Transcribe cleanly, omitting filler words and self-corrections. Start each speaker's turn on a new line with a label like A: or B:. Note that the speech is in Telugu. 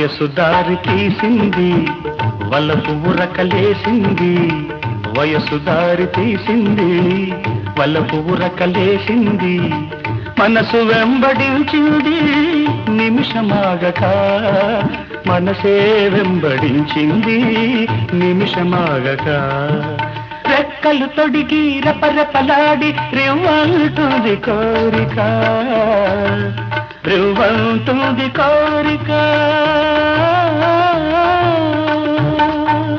A: వయసు దారి తీసింది వలపు ఉరకలేసింది వయసు దారి తీసింది వలపు ఉరకలేసింది మనసు వెంబడించింది నిమిషమాగక మనసే వెంబడించింది నిమిషమాగక రెక్కలు తొడిగి రెపరెపలాడి రివ్వంటుంది కోరిక రివ్వంటుంది కోరిక